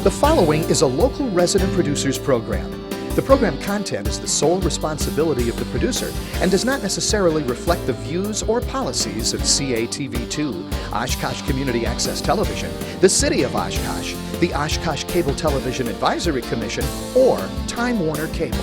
The following is a local resident producers program. The program content is the sole responsibility of the producer and does not necessarily reflect the views or policies of CATV2, Oshkosh Community Access Television, the City of Oshkosh, the Oshkosh Cable Television Advisory Commission, or Time Warner Cable.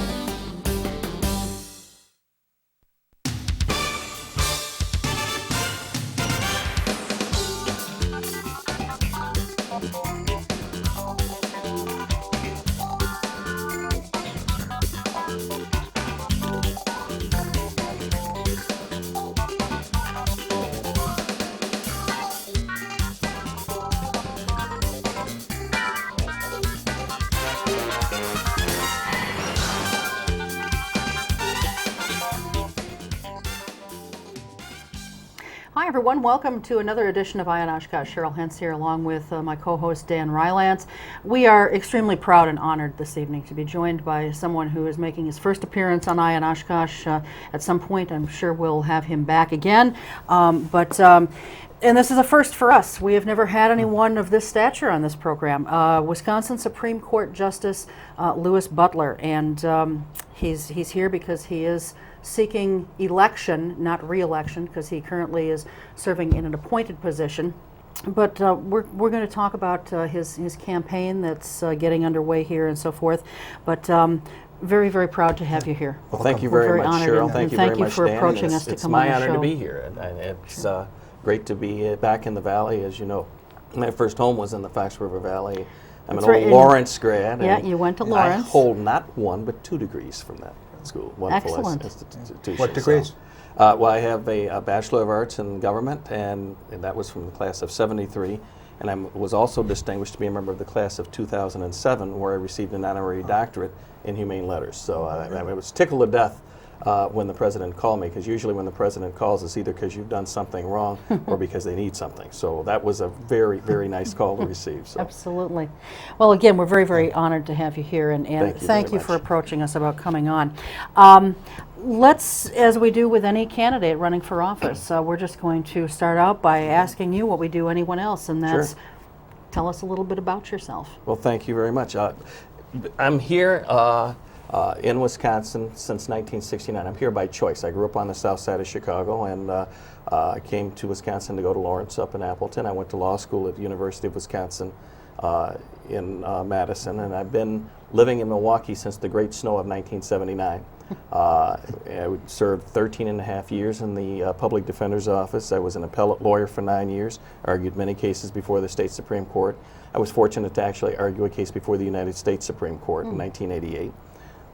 Hi everyone, welcome to another edition of Eye on Oshkosh. Cheryl Hentz here along with my co-host Dan Rylance. We are extremely proud and honored this evening to be joined by someone who is making his first appearance on Eye on Oshkosh. At some point I'm sure we'll have him back again. And this is a first for us. We have never had anyone of this stature on this program. Wisconsin Supreme Court Justice Louis Butler, and he's here because he is seeking election, not re-election, because he currently is serving in an appointed position. But we're going to talk about his campaign that's getting underway here and so forth. But very, very proud to have you here. Well, thank you very much, Cheryl. Thank you very much, for Dan. approaching us to come on the show. It's my honor to be here, and it's great to be back in the Valley. As you know, my first home was in the Fox River Valley. I'm an old Lawrence grad. Yeah, you went to Lawrence. I hold not one, but 2 degrees from that school. Wonderful institution. What degrees? Well, I have a Bachelor of Arts in Government, and that was from the class of 73. And I was also distinguished to be a member of the class of 2007, where I received an honorary doctorate in humane letters. So I was tickled to death when the president called me, because usually when the president calls, it's either because you've done something wrong or because they need something. So that was a very, very nice call to receive. So. Absolutely. Well, again, we're very, very honored to have you here, and thank you much for approaching us about coming on. Let's, as we do with any candidate running for office, we're just going to start out by asking you what we do anyone else, and that's tell us a little bit about yourself. Well, thank you very much. I'm here in Wisconsin since 1969. I'm here by choice. I grew up on the south side of Chicago, and I came to Wisconsin to go to Lawrence up in Appleton. I went to law school at the University of Wisconsin in Madison, and I've been living in Milwaukee since the Great Snow of 1979. I served 13 and a half years in the Public Defender's Office. I was an appellate lawyer for 9 years, argued many cases before the state Supreme Court. I was fortunate to actually argue a case before the United States Supreme Court in 1988.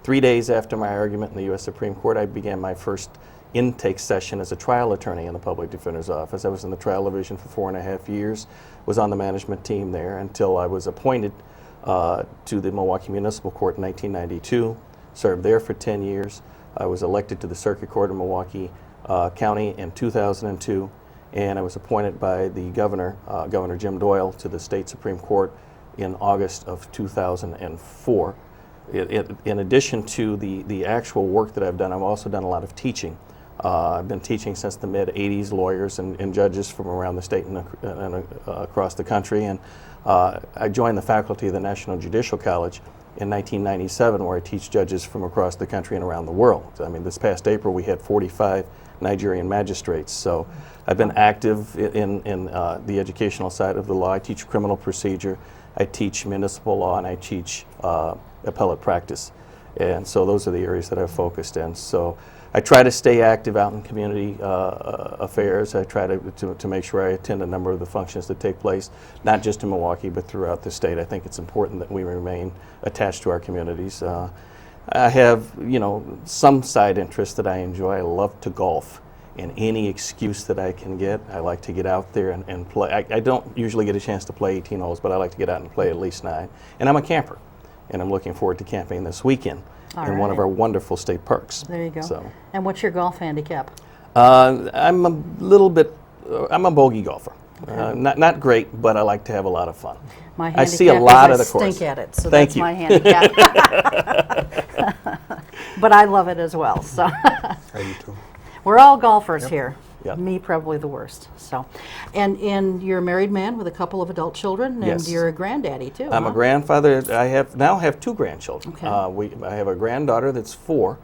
3 days after my argument in the U.S. Supreme Court, I began my first intake session as a trial attorney in the Public Defender's Office. I was in the trial division for 4.5 years, was on the management team there until I was appointed to the Milwaukee Municipal Court in 1992, served there for 10 years. I was elected to the Circuit Court of Milwaukee County in 2002, and I was appointed by the governor, Governor Jim Doyle, to the state Supreme Court in August of 2004. In addition to the actual work that I've done, I've also done a lot of teaching. I've been teaching since the mid-'80s, lawyers and judges from around the state and across the country. And I joined the faculty of the National Judicial College in 1997, where I teach judges from across the country and around the world. I mean, this past April we had 45 Nigerian magistrates. So I've been active in the educational side of the law. I teach criminal procedure, I teach municipal law, and I teach appellate practice. And so those are the areas that I've focused in. So I try to stay active out in community affairs. I try to make sure I attend a number of the functions that take place, not just in Milwaukee, but throughout the state. I think it's important that we remain attached to our communities. I have, some side interests that I enjoy. I love to golf. And any excuse that I can get, I like to get out there and play. I don't usually get a chance to play 18 holes, but I like to get out and play at least 9. And I'm a camper, and I'm looking forward to camping this weekend in one of our wonderful state parks. There you go. So. And what's your golf handicap? I'm a bogey golfer. Okay. Not great, but I like to have a lot of fun. My handicap I see a lot of the course. I stink at it, so Thank that's you. my handicap. But I love it as well. So I do too. we're all golfers here. Yeah. Me, probably the worst. So, and you're a married man with a couple of adult children, and Yes. you're a granddaddy too. I'm huh? a grandfather. I have 2 grandchildren. Okay. I have a granddaughter that's 4,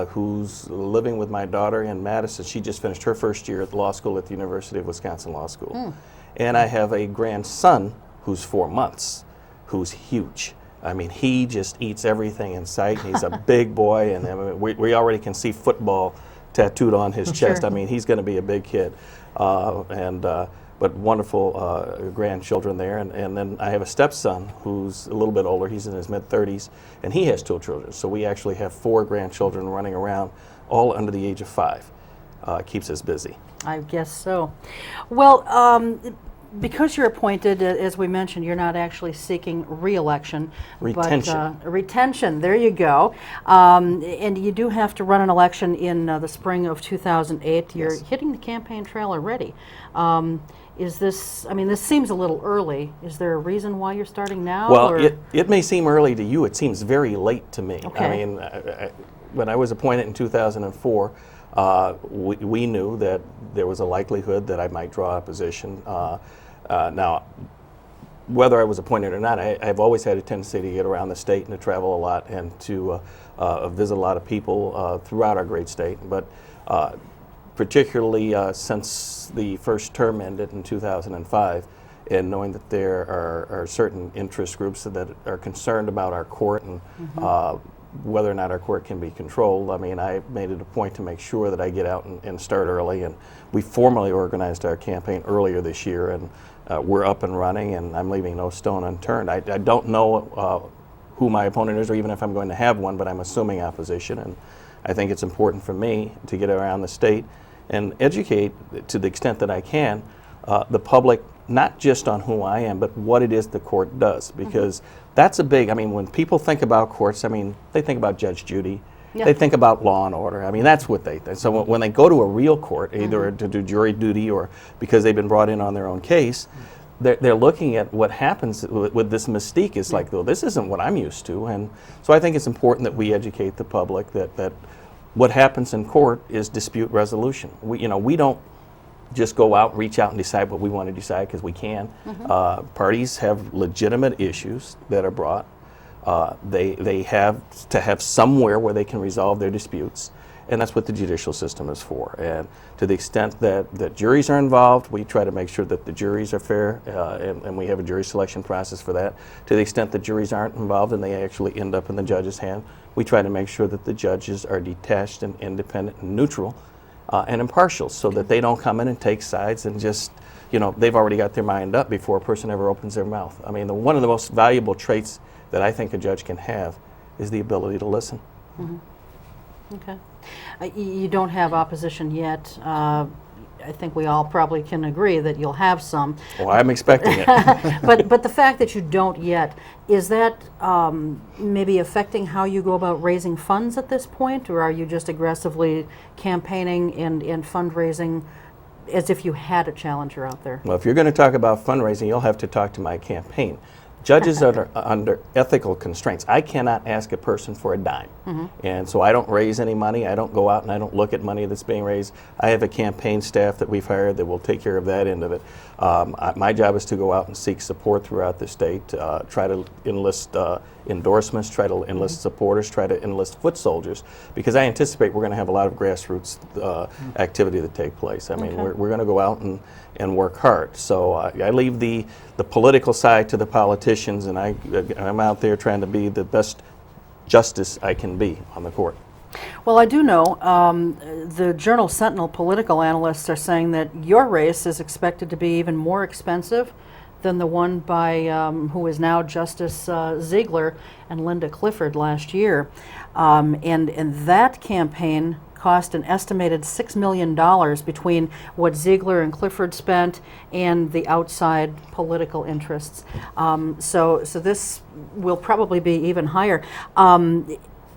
who's living with my daughter in Madison. She just finished her first year at law school at the University of Wisconsin Law School. And I have a grandson who's 4 months, who's huge. I mean, he just eats everything in sight. He's a big boy, and I mean, we already can see football tattooed on his chest. Sure. I mean, he's going to be a big kid. But wonderful grandchildren there. And then I have a stepson who's a little bit older. He's in his mid-30s, and he has 2 children. So we actually have 4 grandchildren running around, all under the age of 5. Keeps us busy. I guess so. Well, because you're appointed, as we mentioned, you're not actually seeking re-election. Retention. But, retention, there you go. And you do have to run an election in the spring of 2008. You're Yes. hitting the campaign trail already. Is this, I mean, this seems a little early. Is there a reason why you're starting now? Well, or? it may seem early to you. It seems very late to me. Okay. I mean, when I was appointed in 2004, we knew that there was a likelihood that I might draw opposition. Now, whether I was appointed or not, I've always had a tendency to get around the state and to travel a lot and to visit a lot of people throughout our great state. But particularly since the first term ended in 2005, and knowing that there are certain interest groups that are concerned about our court and whether or not our court can be controlled, I mean, I made it a point to make sure that I get out and start early. And we formally organized our campaign earlier this year, and we're up and running, and I'm leaving no stone unturned. I don't know who my opponent is, or even if I'm going to have one, but I'm assuming opposition. And I think it's important for me to get around the state and educate, to the extent that I can, the public, not just on who I am, but what it is the court does. Because that's a big, I mean, when people think about courts, I mean, they think about Judge Judy. Yeah. They think about law and order. I mean, that's what they think. So when they go to a real court, either to do jury duty or because they've been brought in on their own case, they're looking at what happens with this mystique. It's like, well, this isn't what I'm used to. And so I think it's important that we educate the public that what happens in court is dispute resolution. We don't just go out, reach out, and decide what we want to decide because we can. Parties have legitimate issues that are brought. They have to have somewhere where they can resolve their disputes, and that's what the judicial system is for. And to the extent that juries are involved, we try to make sure that the juries are fair, and we have a jury selection process for that. To the extent that juries aren't involved and they actually end up in the judge's hand, we try to make sure that the judges are detached and independent and neutral and impartial, so that they don't come in and take sides and just, they've already got their mind up before a person ever opens their mouth. I mean, one of the most valuable traits that I think a judge can have is the ability to listen. Okay. You don't have opposition yet. I think we all probably can agree that you'll have some. Well, I'm expecting it. But the fact that you don't yet, is that maybe affecting how you go about raising funds at this point, or are you just aggressively campaigning and fundraising as if you had a challenger out there? Well, if you're going to talk about fundraising, you'll have to talk to my campaign. Judges are under ethical constraints. I cannot ask a person for a dime. And so I don't raise any money. I don't go out and I don't look at money that's being raised. I have a campaign staff that we've hired that will take care of that end of it. My job is to go out and seek support throughout the state, try to enlist endorsements, try to enlist supporters, try to enlist foot soldiers, because I anticipate we're going to have a lot of grassroots activity that take place. I mean, we're going to go out and work hard. So I leave the political side to the politicians, and I'm out there trying to be the best justice I can be on the court. Well, I do know the Journal Sentinel political analysts are saying that your race is expected to be even more expensive than the one by who is now Justice Ziegler and Linda Clifford last year. And that campaign cost an estimated $6 million between what Ziegler and Clifford spent and the outside political interests. So this will probably be even higher.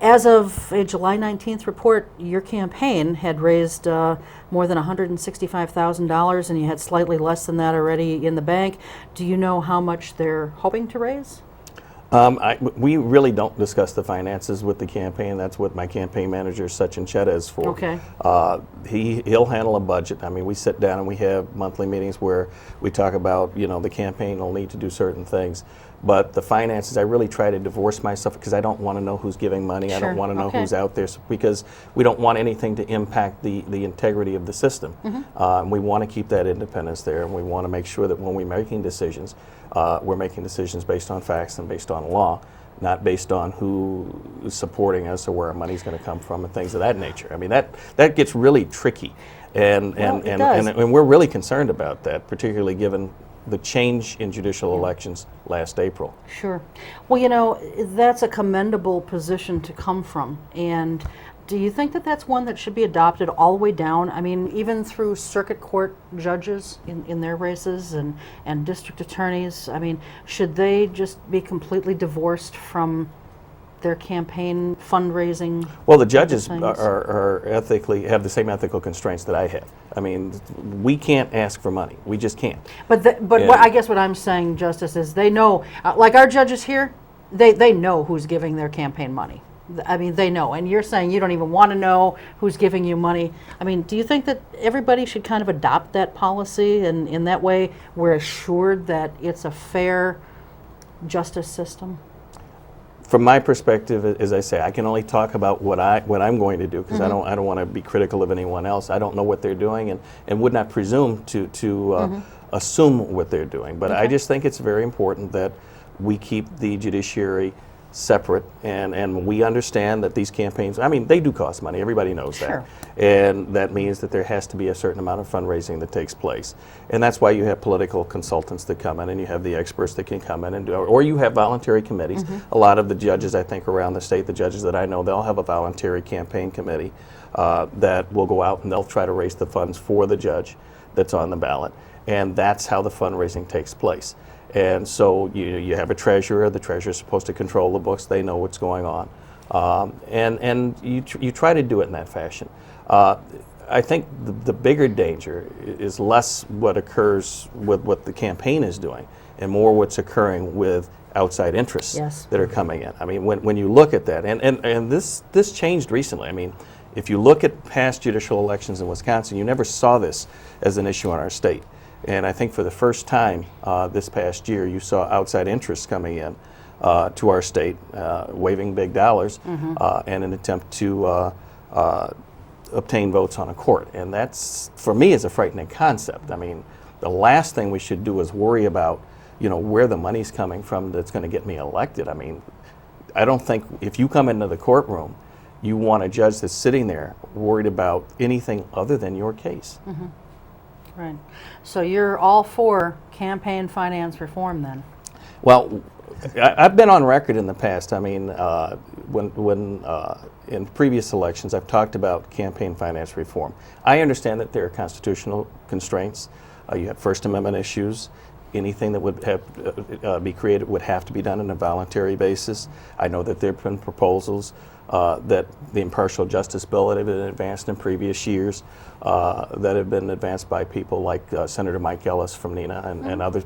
As of a July 19th report, your campaign had raised more than $165,000, and you had slightly less than that already in the bank. Do you know how much they're hoping to raise? We really don't discuss the finances with the campaign. That's what my campaign manager, Sachin Chetta, is for. Okay. He'll handle a budget. I mean, we sit down and we have monthly meetings where we talk about, the campaign will need to do certain things. But the finances, I really try to divorce myself because I don't want to know who's giving money. Sure. I don't want to know Okay. who's out there because we don't want anything to impact the integrity of the system. We want to keep that independence there, and we want to make sure that when we're making decisions, we're making decisions based on facts and based on law, not based on who is supporting us or where our money's going to come from and things of that nature. I mean, that gets really tricky, and it does. and we're really concerned about that, particularly given the change in judicial elections last April. Sure. Well, that's a commendable position to come from. And do you think that that's one that should be adopted all the way down? I mean, even through circuit court judges in their races and district attorneys? I mean, should they just be completely divorced from their campaign fundraising? Well, the judges things? are have the same ethical constraints that I have. I mean, we can't ask for money. We just can't. But I guess what I'm saying, Justice, is they know, like our judges here, they know who's giving their campaign money. I mean, they know. And you're saying you don't even want to know who's giving you money. I mean, do you think that everybody should kind of adopt that policy, and in that way we're assured that it's a fair justice system? From my perspective, as I say, I can only talk about what I'm going to do because I don't want to be critical of anyone else. I don't know what they're doing and would not presume to assume what they're doing. But I just think it's very important that we keep the judiciary separate, and we understand that these campaigns, I mean, they do cost money. Everybody knows Sure. that. And that means that there has to be a certain amount of fundraising that takes place. And that's why you have political consultants that come in, and you have the experts that can come in and do, or you have voluntary committees. A lot of the judges, I think, around the state, the judges that I know, they'll have a voluntary campaign committee that will go out and they'll try to raise the funds for the judge that's on the ballot. And that's how the fundraising takes place. And so you have a treasurer. The treasurer is supposed to control the books. They know what's going on. And you try to do it in that fashion. I think the bigger danger is less what occurs with what the campaign is doing and more what's occurring with outside interests that are coming in. I mean, when you look at that, and this changed recently. I mean, if you look at past judicial elections in Wisconsin, you never saw this as an issue in our state. And I think for the first time this past year, you saw outside interests coming in to our state, waving big dollars in an attempt to obtain votes on a court. And that's, for me, is a frightening concept. I mean, the last thing we should do is worry about, where the money's coming from that's going to get me elected. I mean, I don't think if you come into the courtroom, you want a judge that's sitting there worried about anything other than your case. Right. So you're all for campaign finance reform then? Well, I've been on record in the past. I mean, when in previous elections, I've talked about campaign finance reform. I understand that there are constitutional constraints. You have First Amendment issues. Anything that would have be created would have to be done on a voluntary basis. I know that there have been proposals that the impartial justice bill that have been advanced in previous years that have been advanced by people like Senator Mike Ellis from Neenah and other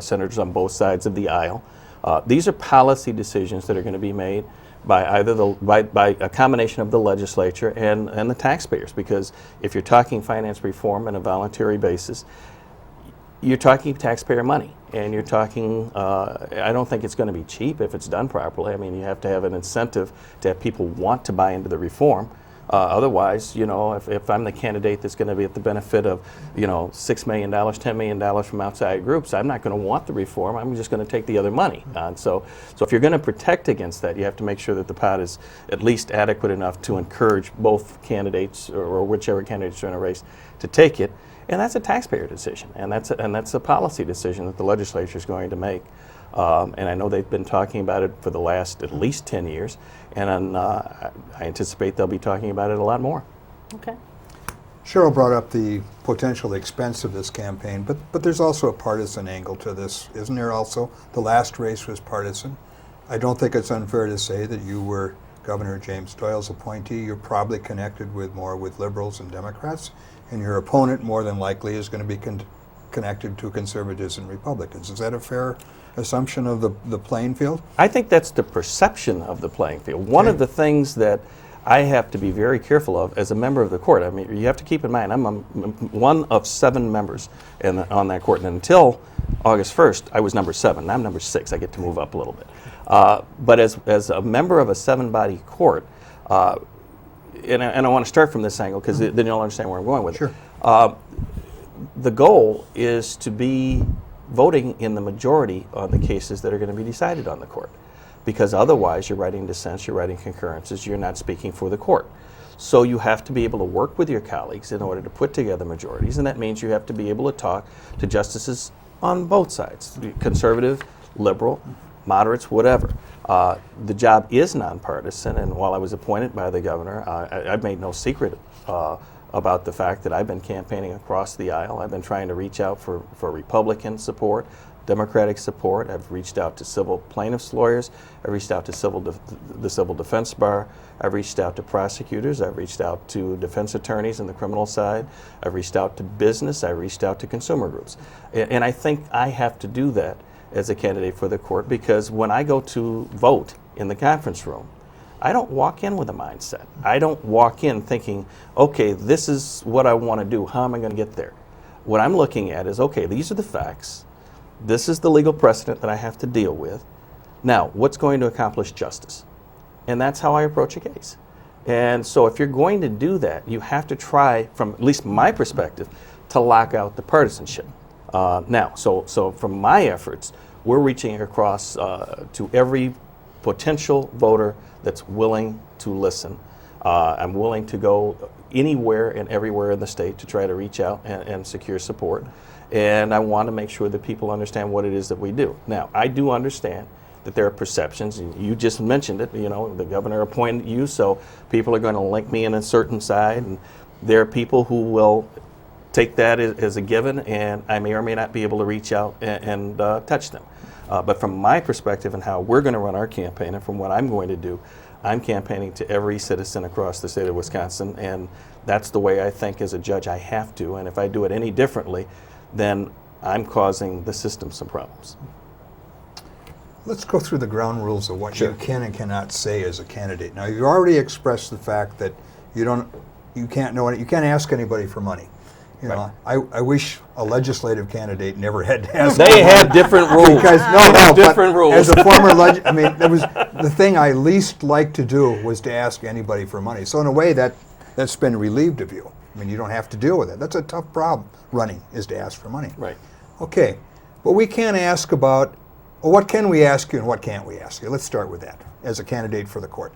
senators on both sides of the aisle. These are policy decisions that are going to be made by either by a combination of the legislature and the taxpayers, because if you're talking finance reform on a voluntary basis, you're talking taxpayer money, and you're talking, I don't think it's going to be cheap if it's done properly. I mean, you have to have an incentive to have people want to buy into the reform. Otherwise, if I'm the candidate that's going to be at the benefit of, $6 million, $10 million from outside groups, I'm not going to want the reform. I'm just going to take the other money. So if you're going to protect against that, you have to make sure that the pot is at least adequate enough to encourage both candidates or whichever candidates are in a race to take it. And that's a taxpayer decision, and that's a policy decision that the legislature is going to make. And I know they've been talking about it for the last at least 10 years, and I anticipate they'll be talking about it a lot more. Okay. Cheryl brought up the potential expense of this campaign, but there's also a partisan angle to this, isn't there also? The last race was partisan. I don't think it's unfair to say that you were Governor James Doyle's appointee. You're probably connected more with liberals and Democrats, and your opponent more than likely is going to be connected to conservatives and Republicans. Is that a fair assumption of the playing field? I think that's the perception of the playing field. One of the things that I have to be very careful of as a member of the court. I mean, you have to keep in mind, I'm one of 7 members on that court, and until August 1st, I was number 7. Now I'm number 6. I get to move up a little bit. But as a member of a 7-body court, and I want to start from this angle because then you'll understand where I'm going with it. The goal is to be voting in the majority on the cases that are going to be decided on the court, because otherwise you're writing dissents, you're writing concurrences, you're not speaking for the court. So you have to be able to work with your colleagues in order to put together majorities, and that means you have to be able to talk to justices on both sides, conservative, liberal, moderates, whatever. The job is nonpartisan, and while I was appointed by the governor, I've made no secret about the fact that I've been campaigning across the aisle. I've been trying to reach out for Republican support, Democratic support. I've reached out to civil plaintiffs' lawyers. I've reached out to the civil defense bar. I've reached out to prosecutors. I've reached out to defense attorneys on the criminal side. I've reached out to business. I've reached out to consumer groups. And I think I have to do that as a candidate for the court, because when I go to vote in the conference room, I don't walk in with a mindset. I don't walk in thinking, okay, this is what I want to do. How am I going to get there? What I'm looking at is, okay, these are the facts. This is the legal precedent that I have to deal with. Now, what's going to accomplish justice? And that's how I approach a case. And so if you're going to do that, you have to try, from at least my perspective, to lock out the partisanship. Now, so from my efforts, we're reaching across to every potential voter that's willing to listen. I'm willing to go anywhere and everywhere in the state to try to reach out and secure support. And I want to make sure that people understand what it is that we do. Now, I do understand that there are perceptions, and you just mentioned it, you know, the governor appointed you, so people are going to link me in a certain side, and there are people who will take that as a given, and I may or may not be able to reach out and touch them. But from my perspective and how we're going to run our campaign, and from what I'm going to do, I'm campaigning to every citizen across the state of Wisconsin, and that's the way I think as a judge I have to, and if I do it any differently, then I'm causing the system some problems. Let's go through the ground rules of what Sure. you can and cannot say as a candidate. Now, you already expressed the fact that you can't ask anybody for money. You know, I wish a legislative candidate never had to ask. They have different rules. Because different rules. As a former I mean, that was the thing I least liked to do, was to ask anybody for money. So in a way, that's been relieved of you. I mean, you don't have to deal with it. That's a tough problem. Running is to ask for money. Right. Okay, but we can't ask about. Well, what can we ask you and what can't we ask you? Let's start with that as a candidate for the court.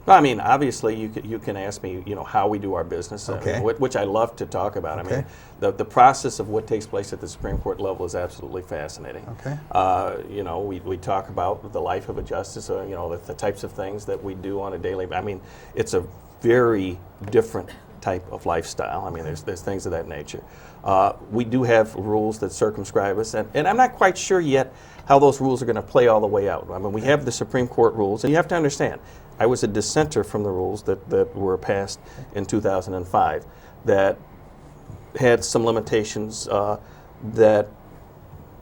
I mean, obviously, you can ask me, you know, how we do our business, Okay. which I love to talk about. Okay. I mean, the process of what takes place at the Supreme Court level is absolutely fascinating. Okay. You know, we talk about the life of a justice, or you know, the types of things that we do on a daily. I mean, it's a very different type of lifestyle. I mean, there's things of that nature. We do have rules that circumscribe us, and I'm not quite sure yet how those rules are going to play all the way out. I mean, we have the Supreme Court rules, and you have to understand, I was a dissenter from the rules that were passed in 2005 that had some limitations that,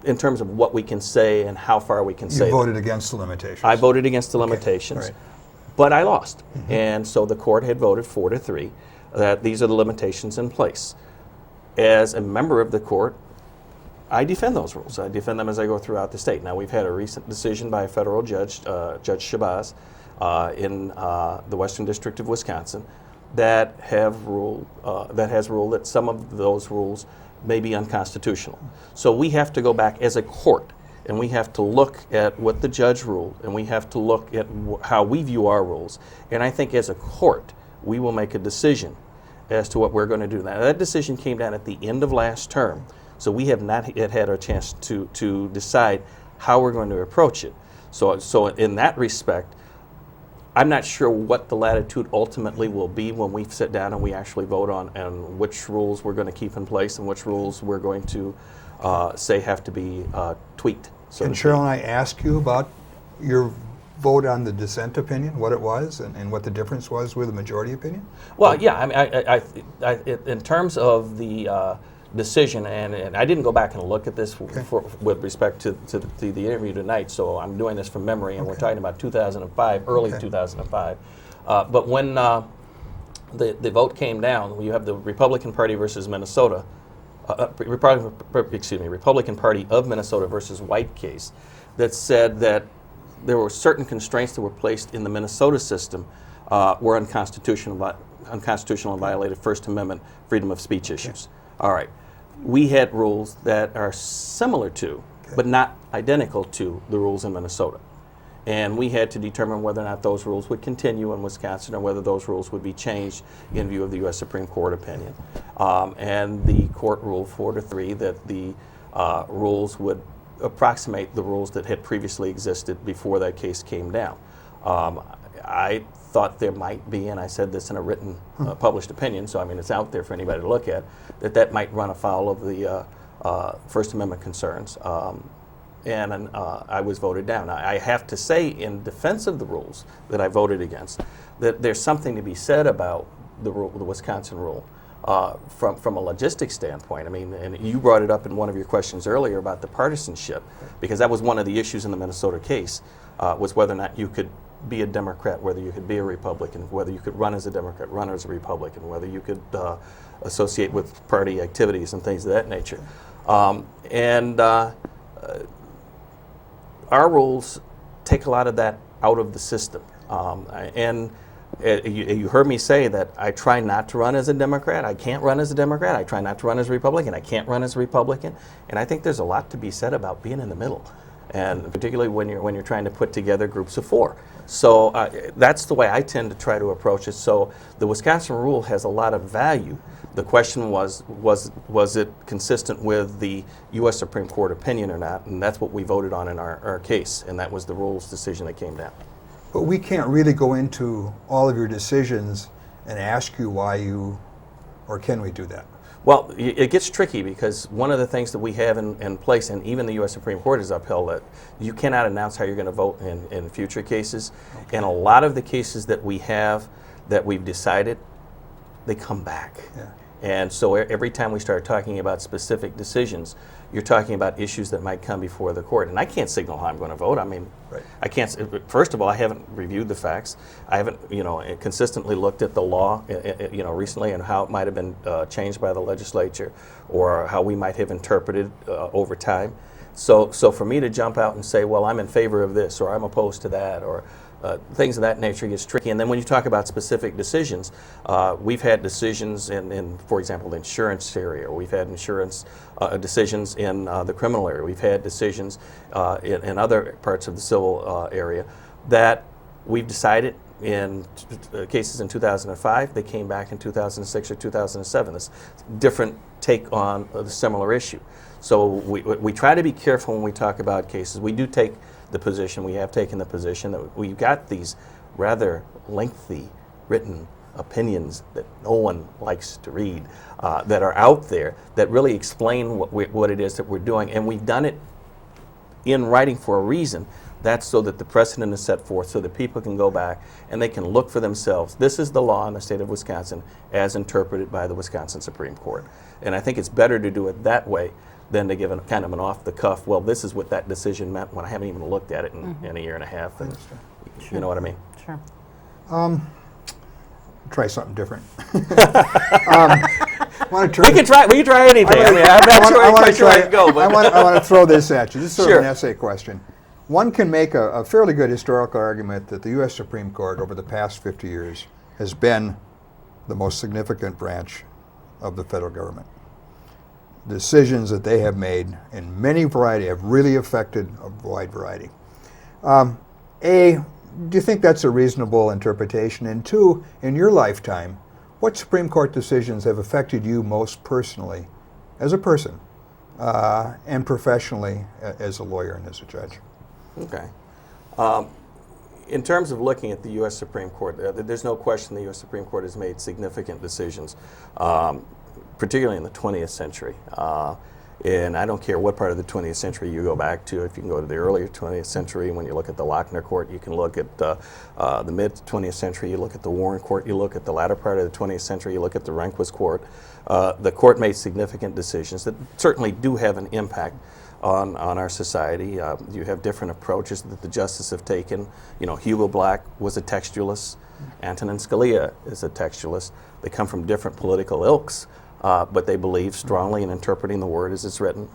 in terms of what we can say and how far we can say. You voted against the limitations. I voted against the limitations, All right. but I lost. And so the court had voted 4-3 that these are the limitations in place. As a member of the court, I defend those rules. I defend them as I go throughout the state. Now, we've had a recent decision by a federal judge, Judge Shabazz, in the Western District of Wisconsin, that has ruled that some of those rules may be unconstitutional. So we have to go back as a court, and we have to look at what the judge ruled, and we have to look at how we view our rules. And I think as a court, we will make a decision as to what we're going to do. Now, that decision came down at the end of last term, so we have not yet had our chance to decide how we're going to approach it. So in that respect, I'm not sure what the latitude ultimately will be when we sit down and we actually vote on and which rules we're going to keep in place and which rules we're going to say have to be tweaked. Can Cheryl and I ask you about your vote on the dissent opinion, what it was, and what the difference was with the majority opinion? Well, yeah, I mean, I in terms of the decision, and I didn't go back and look at this with respect to the interview tonight, so I'm doing this from memory, and we're talking about 2005, early 2005. But when the vote came down, you have the Republican Party versus Minnesota, Republican Party of Minnesota versus White case that said that there were certain constraints that were placed in the Minnesota system were unconstitutional and violated First Amendment freedom of speech issues. All right. We had rules that are similar to, but not identical to, the rules in Minnesota. And we had to determine whether or not those rules would continue in Wisconsin or whether those rules would be changed in view of the U.S. Supreme Court opinion. And the court ruled 4-3 that the rules would approximate the rules that had previously existed before that case came down. I thought there might be, and I said this in a written published opinion, so I mean it's out there for anybody to look at, that might run afoul of the First Amendment concerns. And I was voted down. I have to say, in defense of the rules that I voted against, that there's something to be said about the Wisconsin rule from a logistics standpoint. I mean, and you brought it up in one of your questions earlier about the partisanship, because that was one of the issues in the Minnesota case, was whether or not you could be a Democrat, whether you could be a Republican, whether you could run as a Democrat, run as a Republican, whether you could associate with party activities and things of that nature. Our rules take a lot of that out of the system. You heard me say that I try not to run as a Democrat. I can't run as a Democrat. I try not to run as a Republican. I can't run as a Republican. And I think there's a lot to be said about being in the middle, and particularly when you're trying to put together groups of four. So that's the way I tend to try to approach it. So the Wisconsin rule has a lot of value. The question was it consistent with the U.S. Supreme Court opinion or not? And that's what we voted on in our case, and that was the rules decision that came down. But we can't really go into all of your decisions and ask you why you, or can we do that? Well, it gets tricky because one of the things that we have in place, and even the U.S. Supreme Court has upheld, that you cannot announce how you're going to vote in future cases. Okay. And a lot of the cases that we have that we've decided, they come back. Yeah. And so every time we start talking about specific decisions, you're talking about issues that might come before the court. And I can't signal how I'm going to vote. I mean, right. I can't. First of all, I haven't reviewed the facts. I haven't, consistently looked at the law, recently, and how it might have been changed by the legislature, or how we might have interpreted over time. So for me to jump out and say, well, I'm in favor of this, or I'm opposed to that, or things of that nature gets tricky. And then when you talk about specific decisions, we've had decisions in, for example, the insurance area. We've had insurance decisions in the criminal area. We've had decisions in other parts of the civil area that we've decided in cases in 2005. They came back in 2006 or 2007. This different take on a similar issue. So we try to be careful when we talk about cases. We do take the position, we have taken the position that we've got these rather lengthy written opinions that no one likes to read, that are out there that really explain what it is that we're doing. And we've done it in writing for a reason. That's so that the precedent is set forth so that people can go back and they can look for themselves. This is the law in the state of Wisconsin as interpreted by the Wisconsin Supreme Court. And I think it's better to do it that way than to give kind of an off-the-cuff, well, this is what that decision meant, when I haven't even looked at it in a year and a half. And, sure. You know what I mean? Sure. Try something different. We can try anything. I'm not sure quite sure I can go. But I want to throw this at you. This is sort Sure. of an essay question. One can make a fairly good historical argument that the U.S. Supreme Court over the past 50 years has been the most significant branch of the federal government. Decisions that they have made in many variety have really affected a wide variety. Do you think that's a reasonable interpretation? And two, in your lifetime, what Supreme Court decisions have affected you most personally as a person and professionally as a lawyer and as a judge? Okay. In terms of looking at the U.S. Supreme Court, there's no question the U.S. Supreme Court has made significant decisions, particularly in the 20th century. And I don't care what part of the 20th century you go back to. If you can go to the earlier 20th century, when you look at the Lochner Court, you can look at the mid-20th century, you look at the Warren Court, you look at the latter part of the 20th century, you look at the Rehnquist Court. The court made significant decisions that certainly do have an impact on our society. You have different approaches that the justices have taken. You know, Hugo Black was a textualist. Antonin Scalia is a textualist. They come from different political ilks, but they believe strongly in interpreting the word as it's written.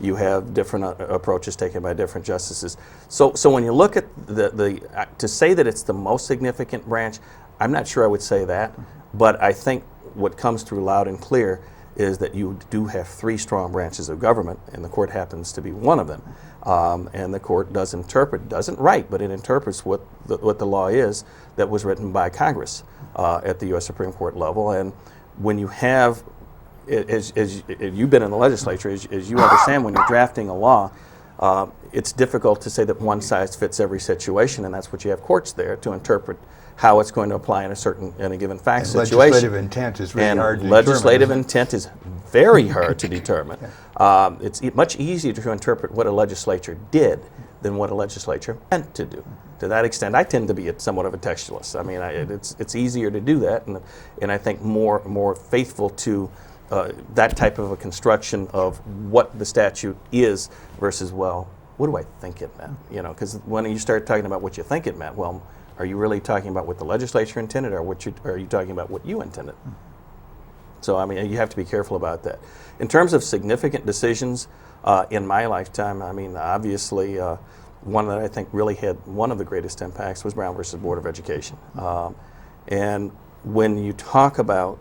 You have different approaches taken by different justices. So when you look at to say that it's the most significant branch, I'm not sure I would say that, but I think what comes through loud and clear is that you do have three strong branches of government, and the court happens to be one of them. And the court does interpret, doesn't write, but it interprets what the law is that was written by Congress at the U.S. Supreme Court level. And when you have, as you've been in the legislature, as you understand, when you're drafting a law, it's difficult to say that one size fits every situation, and that's what you have courts there to interpret how it's going to apply in a given fact situation. Legislative intent is really hard to determine. Legislative intent is very hard to determine. It's much easier to interpret what a legislature did than what a legislature meant to do. To that extent, I tend to be somewhat of a textualist. I mean, it's easier to do that, and I think more faithful to that type of a construction of what the statute is versus, well, what do I think it meant? You know, because when you start talking about what you think it meant, well, are you really talking about what the legislature intended, or are you talking about what you intended? So, I mean, you have to be careful about that. In terms of significant decisions in my lifetime, I mean, obviously, one that I think really had one of the greatest impacts was Brown versus Board of Education. And when you talk about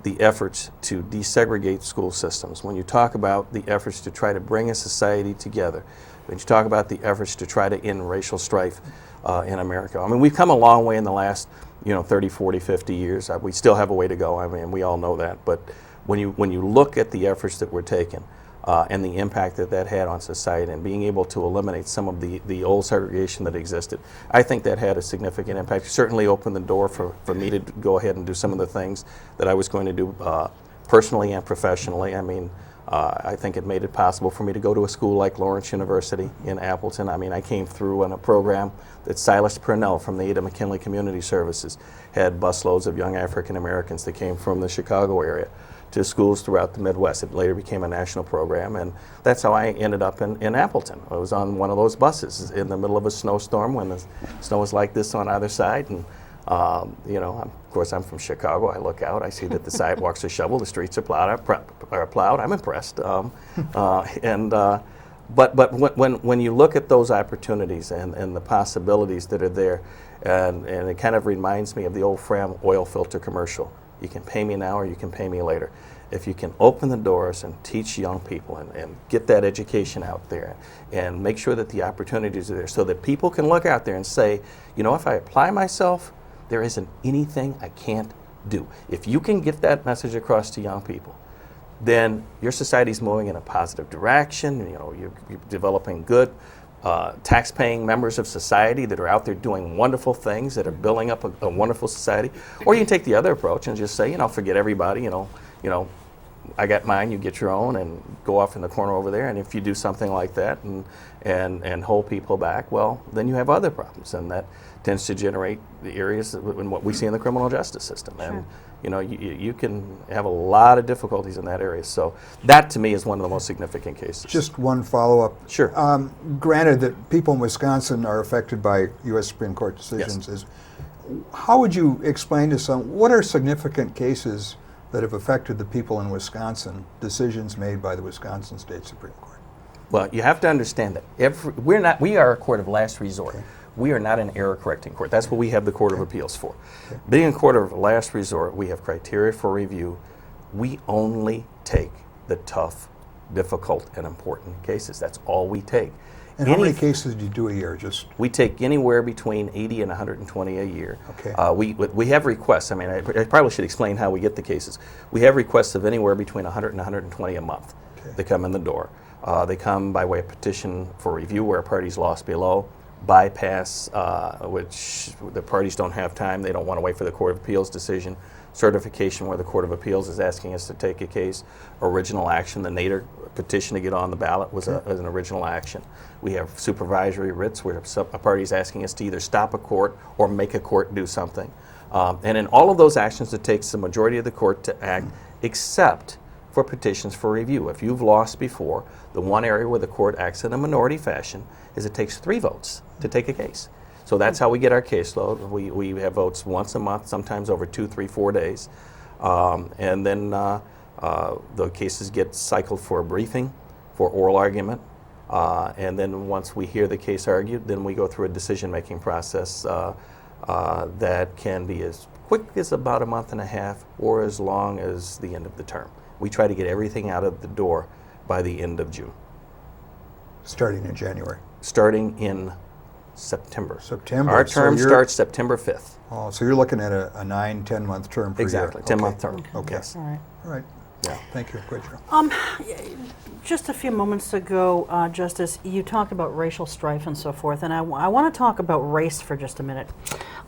the efforts to desegregate school systems, when you talk about the efforts to try to bring a society together, when you talk about the efforts to try to end racial strife in America. I mean, we've come a long way in the last, 30, 40, 50 years. We still have a way to go. I mean, we all know that. But when you look at the efforts that were taken and the impact that had on society and being able to eliminate some of the old segregation that existed, I think that had a significant impact. It certainly opened the door for me to go ahead and do some of the things that I was going to do personally and professionally. I mean, I think it made it possible for me to go to a school like Lawrence University in Appleton. I mean, I came through on a program that Silas Purnell from the Ada McKinley Community Services had busloads of young African Americans that came from the Chicago area to schools throughout the Midwest. It later became a national program, and that's how I ended up in Appleton. I was on one of those buses in the middle of a snowstorm when the snow was like this on either side, and of course, I'm from Chicago. I look out, I see that the sidewalks are shoveled, the streets are plowed. I'm impressed. But when you look at those opportunities and the possibilities that are there, and it kind of reminds me of the old Fram oil filter commercial. You can pay me now or you can pay me later. If you can open the doors and teach young people and get that education out there and make sure that the opportunities are there so that people can look out there and say, if I apply myself, there isn't anything I can't do. If you can get that message across to young people, then your society's moving in a positive direction. You're developing good tax-paying members of society that are out there doing wonderful things, that are building up a wonderful society. Or you can take the other approach and just say, forget everybody, I got mine, you get your own, and go off in the corner over there. And if you do something like that and hold people back, well, then you have other problems, and that tends to generate the areas in what we see in the criminal justice system. Sure. And you can have a lot of difficulties in that area. So that, to me, is one of the most significant cases. Just one follow-up. Sure. Granted that people in Wisconsin are affected by U.S. Supreme Court decisions, Yes. How would you explain to what are significant cases that have affected the people in Wisconsin, decisions made by the Wisconsin State Supreme Court? Well, you have to understand that we are a court of last resort. Okay. We are not an error-correcting court. That's what we have the Court of Appeals for. Okay. Being a court of last resort, we have criteria for review. We only take the tough, difficult, and important cases. That's all we take. And how many cases do you do a year? We take anywhere between 80 and 120 a year. Okay. We have requests. I mean, I probably should explain how we get the cases. We have requests of anywhere between 100 and 120 a month. Okay. They come in the door. They come by way of petition for review where a party's lost below, bypass, which the parties don't have time. They don't want to wait for the Court of Appeals decision, certification where the Court of Appeals is asking us to take a case, original action. The Nader petition to get on the ballot was an original action. We have supervisory writs where a party is asking us to either stop a court or make a court do something. And in all of those actions, it takes the majority of the court to act, except for petitions for review. If you've lost before, the one area where the court acts in a minority fashion is it takes 3 votes to take a case. So that's how we get our caseload. We have votes once a month, sometimes over 2, 3, 4 days. And then the cases get cycled for a briefing, for oral argument. And then once we hear the case argued, then we go through a decision-making process that can be as quick as about a month and a half or as long as the end of the term. We try to get everything out of the door by the end of June. Starting in January. Starting in September. September. Our So term you're- starts September 5th. Oh, so you're looking at a 9-10 month term per Exactly, year. 10-month term. Okay. Yes. All right. All right. Yeah. Thank you. Great, Cheryl. Just a few moments ago, Justice, you talked about racial strife and so forth, and I want to talk about race for just a minute.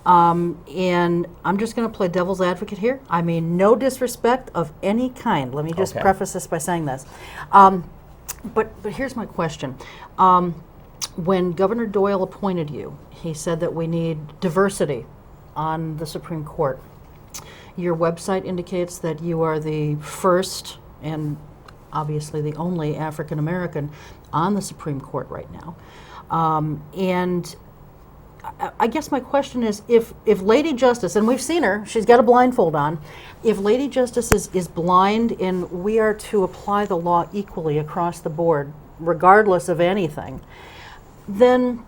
And I'm just going to play devil's advocate here. I mean, no disrespect of any kind. Let me just Okay. preface this by saying this. But here's my question. When Governor Doyle appointed you, he said that we need diversity on the Supreme Court. Your website indicates that you are the first and obviously the only African American on the Supreme Court right now. And I guess my question is, if Lady Justice, and we've seen her, she's got a blindfold on, if Lady Justice is blind and we are to apply the law equally across the board, regardless of anything, then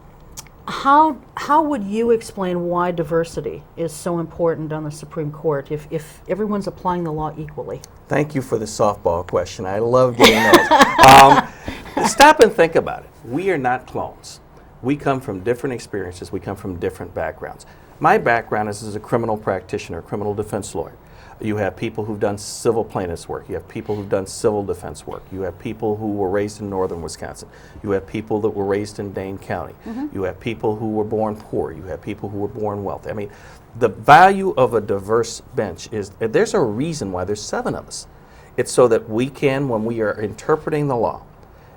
how would you explain why diversity is so important on the Supreme Court if everyone's applying the law equally? Thank you for the softball question. I love getting those. Stop and think about it. We are not clones. We come from different experiences. We come from different backgrounds. My background is as a criminal practitioner, criminal defense lawyer. You have people who've done civil plaintiffs work. You have people who've done civil defense work. You have people who were raised in northern Wisconsin. You have people that were raised in Dane County. You have people who were born poor. You have people who were born wealthy. I mean, the value of a diverse bench is, there's a reason why there's 7 of us. It's so that we can, when we are interpreting the law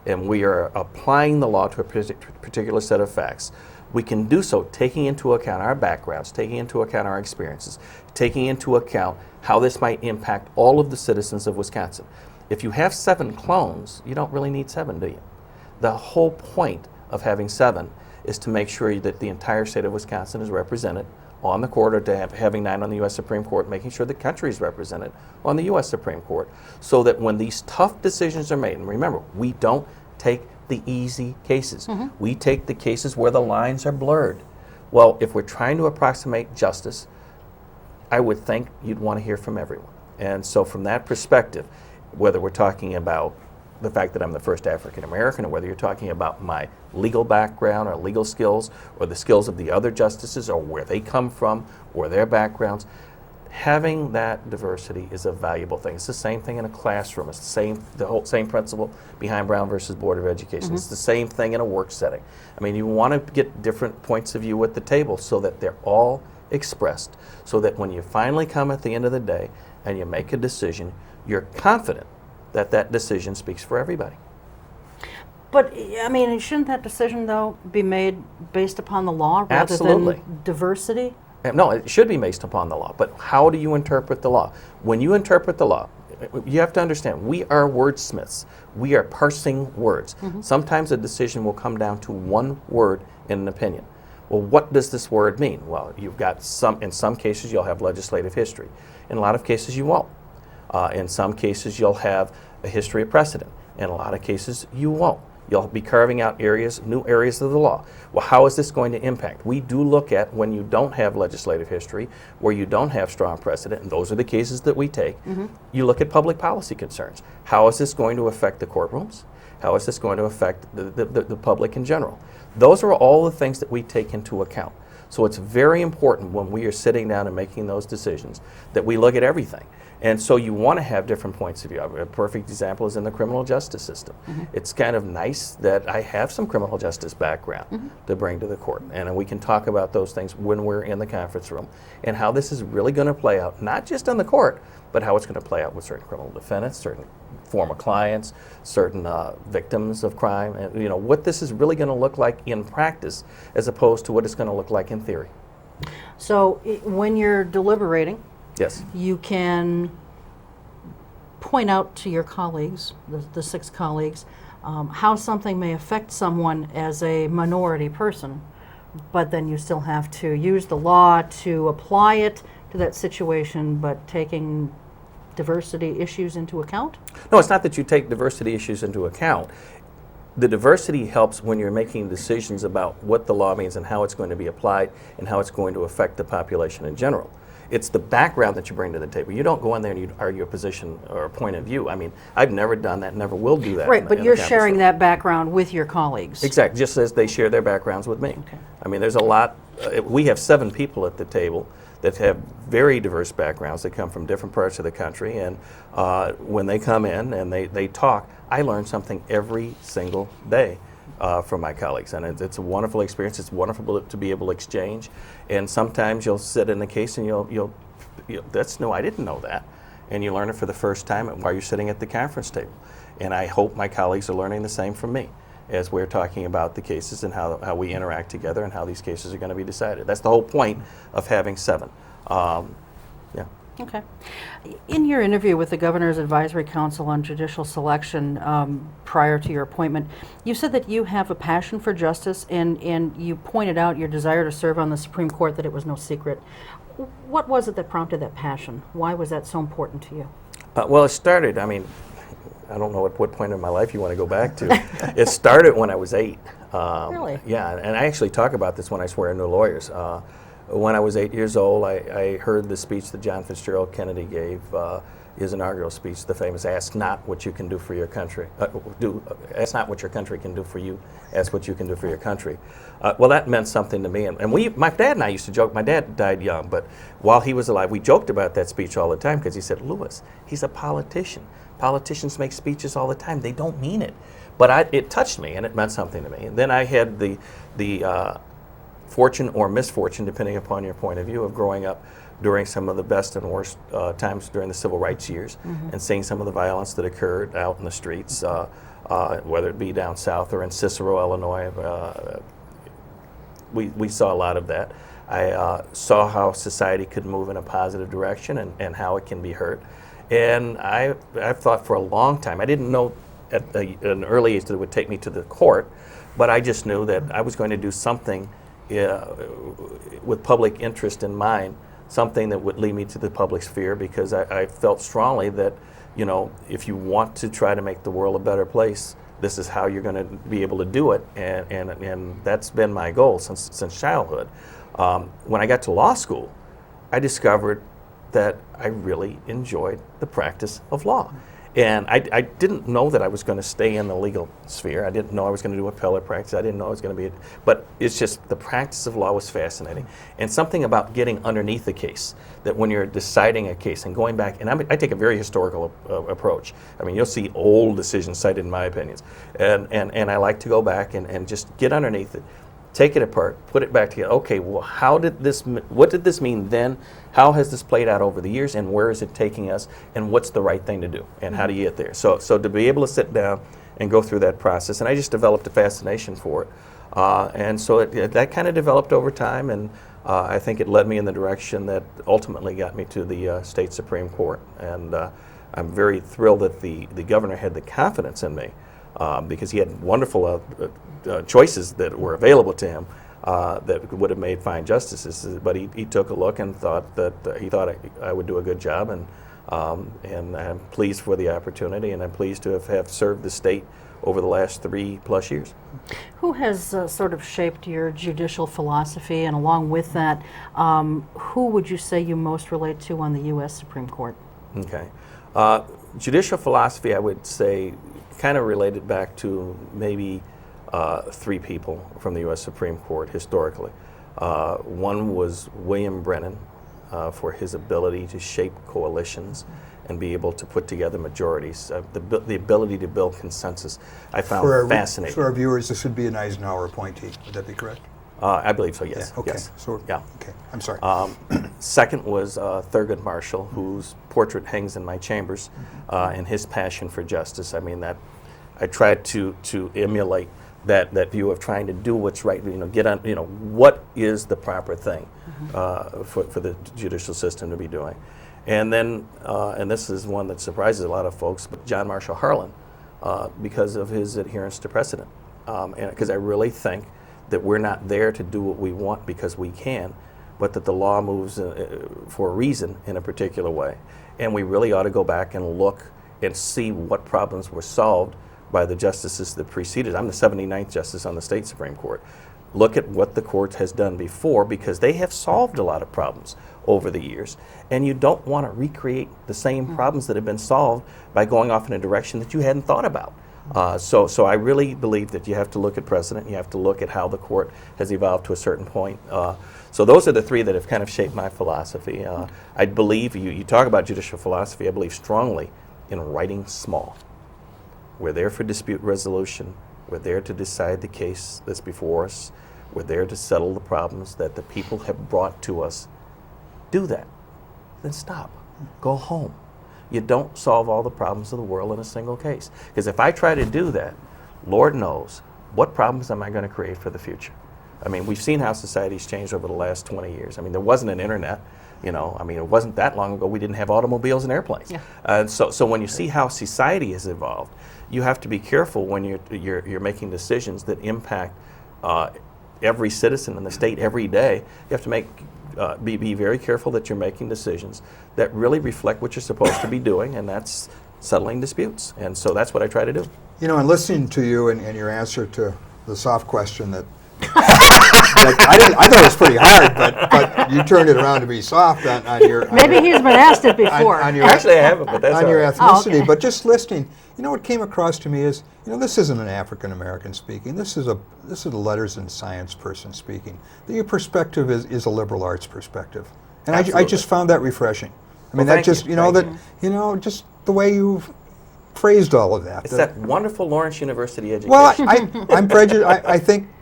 and we are applying the law to a particular set of facts, we can do so taking into account our backgrounds, taking into account our experiences, taking into account how this might impact all of the citizens of Wisconsin. If you have 7 clones, you don't really need 7, do you? The whole point of having 7 is to make sure that the entire state of Wisconsin is represented on the court, or to having 9 on the U.S. Supreme Court, making sure the country is represented on the U.S. Supreme Court, so that when these tough decisions are made, and remember, we don't take the easy cases. We take the cases where the lines are blurred. Well, if we're trying to approximate justice, I would think you'd want to hear from everyone. And so from that perspective, whether we're talking about the fact that I'm the first African American, or whether you're talking about my legal background or legal skills, or the skills of the other justices, or where they come from, or their backgrounds, having that diversity is a valuable thing. It's the same thing in a classroom. It's the whole same principle behind Brown versus Board of Education. It's the same thing in a work setting. I mean, you want to get different points of view at the table so that they're all expressed, so that when you finally come at the end of the day and you make a decision, you're confident that that decision speaks for everybody. But, I mean, shouldn't that decision, though, be made based upon the law rather Absolutely. than diversity? No, it should be based upon the law, but how do you interpret the law? When you interpret the law, you have to understand, we are wordsmiths. We are parsing words. Sometimes a decision will come down to one word in an opinion. Well, what does this word mean? Well, you've got in some cases you'll have legislative history. In a lot of cases you won't. In some cases you'll have a history of precedent. In a lot of cases you won't. You'll be carving out new areas of the law. Well, how is this going to impact? We do look at when you don't have legislative history, where you don't have strong precedent, and those are the cases that we take. You look at public policy concerns. How is this going to affect the courtrooms? How is this going to affect the public in general? Those are all the things that we take into account. So it's very important when we are sitting down and making those decisions that we look at everything. And so you want to have different points of view. A perfect example is in the criminal justice system. It's kind of nice that I have some criminal justice background to bring to the court. And we can talk about those things when we're in the conference room, and how this is really going to play out, not just on the court, but how it's going to play out with certain criminal defendants, certain former clients, certain victims of crime, and what this is really going to look like in practice as opposed to what it's going to look like in theory. So when you're deliberating, Yes. you can point out to your colleagues, the 6 colleagues, how something may affect someone as a minority person, but then you still have to use the law to apply it to that situation, but taking diversity issues into account? No, it's not that you take diversity issues into account. The diversity helps when you're making decisions about what the law means and how it's going to be applied and how it's going to affect the population in general. It's the background that you bring to the table. You don't go in there and you argue a position or a point of view. I mean, I've never done that, never will do that. Right, but you're sharing that background with your colleagues. Exactly, just as they share their backgrounds with me. Okay. I mean, there's a lot. We have 7 people at the table that have very diverse backgrounds. They come from different parts of the country, and when they come in and they talk, I learn something every single day from my colleagues, and it's a wonderful experience. It's wonderful to be able to exchange, and sometimes you'll sit in the case and you'll that's no, I didn't know that, and you learn it for the first time while you're sitting at the conference table. And I hope my colleagues are learning the same from me as we're talking about the cases and how we interact together and how these cases are going to be decided. That's the whole point of having 7. Yeah. Okay. In your interview with the Governor's Advisory Council on Judicial Selection prior to your appointment, you said that you have a passion for justice, and you pointed out your desire to serve on the Supreme Court, that it was no secret. What was it that prompted that passion? Why was that so important to you? Well, it started, I mean, I don't know at what point in my life you want to go back to. It started when I was 8. Really? Yeah, and I actually talk about this when I swear new lawyers. When I was 8 years old, I heard the speech that John Fitzgerald Kennedy gave, his inaugural speech, the famous "Ask not what you can do for your country, ask not what your country can do for you, ask what you can do for your country." Well, that meant something to me, and my dad and I used to joke. My dad died young, but while he was alive, we joked about that speech all the time because he said, "Louis, he's a politician. Politicians make speeches all the time. They don't mean it." But it touched me, and it meant something to me. And then I had the fortune or misfortune, depending upon your point of view, of growing up during some of the best and worst times during the civil rights years, and seeing some of the violence that occurred out in the streets, whether it be down south or in Cicero, Illinois. We saw a lot of that. I saw how society could move in a positive direction and how it can be hurt. And I've thought for a long time, I didn't know at an early age that it would take me to the court, but I just knew that I was going to do something with public interest in mind, something that would lead me to the public sphere, because I felt strongly that, you know, if you want to try to make the world a better place, this is how you're going to be able to do it, and that's been my goal since childhood. When I got to law school, I discovered that I really enjoyed the practice of law. And I didn't know that I was going to stay in the legal sphere. I didn't know I was going to do appellate practice. I didn't know I was going to be, but it's just the practice of law was fascinating. And something about getting underneath the case, that when you're deciding a case and going back, and I take a very historical approach. I mean, you'll see old decisions cited in my opinions. And I like to go back and just get underneath it, take it apart, put it back together. Okay, well, what did this mean then? How has this played out over the years, and where is it taking us, and what's the right thing to do, and how do you get there? So to be able to sit down and go through that process, and I just developed a fascination for it. And so that kind of developed over time, and I think it led me in the direction that ultimately got me to the state Supreme Court. And I'm very thrilled that the governor had the confidence in me, because he had wonderful choices that were available to him that would have made fine justices, but he took a look and thought that I would do a good job, and I'm pleased for the opportunity, and I'm pleased to have served the state over the last 3+ years. Who has sort of shaped your judicial philosophy, and along with that, who would you say you most relate to on the U.S. Supreme Court? Okay. Judicial philosophy, I would say, kind of related back to maybe 3 people from the U.S. Supreme Court historically. One was William Brennan, for his ability to shape coalitions and be able to put together majorities. The ability to build consensus, I found fascinating. For our viewers, this would be an Eisenhower appointee. Would that be correct? I believe so, yes. Yeah, okay. Yes. So, yeah. Okay, I'm sorry. Second was Thurgood Marshall, whose portrait hangs in my chambers, and his passion for justice. I mean, that I tried to emulate that view of trying to do what's right. Get on. What is the proper thing for the judicial system to be doing. And then, and this is one that surprises a lot of folks, but John Marshall Harlan, because of his adherence to precedent. And because I really think that we're not there to do what we want because we can, but that the law moves for a reason in a particular way. And we really ought to go back and look and see what problems were solved by the justices that preceded. I'm the 79th Justice on the state Supreme Court. Look at what the court has done before, because they have solved a lot of problems over the years. And you don't want to recreate the same problems that have been solved by going off in a direction that you hadn't thought about. So I really believe that you have to look at precedent, you have to look at how the court has evolved to a certain point. So those are the three that have kind of shaped my philosophy. I believe, you talk about judicial philosophy, I believe strongly in writing small. We're there for dispute resolution. We're there to decide the case that's before us. We're there to settle the problems that the people have brought to us. Do that. Then stop. Go home. You don't solve all the problems of the world in a single case. Because if I try to do that, Lord knows, what problems am I going to create for the future? I mean, we've seen how society's changed over the last 20 years. I mean, there wasn't an internet. You know, I mean, it wasn't that long ago we didn't have automobiles and airplanes. Yeah. So when you see how society has evolved, you have to be careful when you're making decisions that impact every citizen in the state every day. You have to be very careful that you're making decisions that really reflect what you're supposed to be doing, and that's settling disputes. And so that's what I try to do. You know, and listening to you and your answer to the soft question that I thought it was pretty hard, but you turned it around to be soft on your. Maybe he's been asked it before. Actually, I haven't, but that's on your right. ethnicity. Okay. But just listening, you know, what came across to me is, you know, this isn't an African American speaking. This is a letters and science person speaking. Your perspective is a liberal arts perspective, and I just found that refreshing. I mean, Well, that just just the way you've phrased all of that. It's that wonderful Lawrence University education. Well, I'm prejudiced.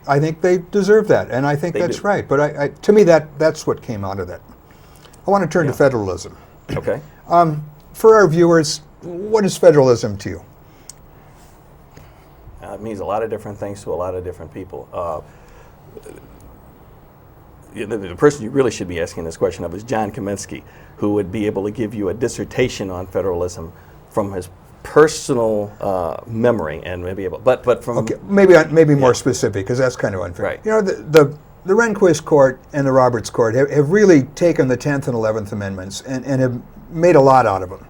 I think they deserve that, and I think that's right. But to me, that's what came out of that. I want to turn to federalism. Okay. For our viewers, what is federalism to you? It means a lot of different things to a lot of different people. The person you really should be asking this question of is John Kaminsky, who would be able to give you a dissertation on federalism from his personal memory, and maybe able, but from maybe more specific, because that's kind of unfair. Right. You know, the Rehnquist Court and the Roberts Court have really taken the 10th and 11th Amendments and have made a lot out of them,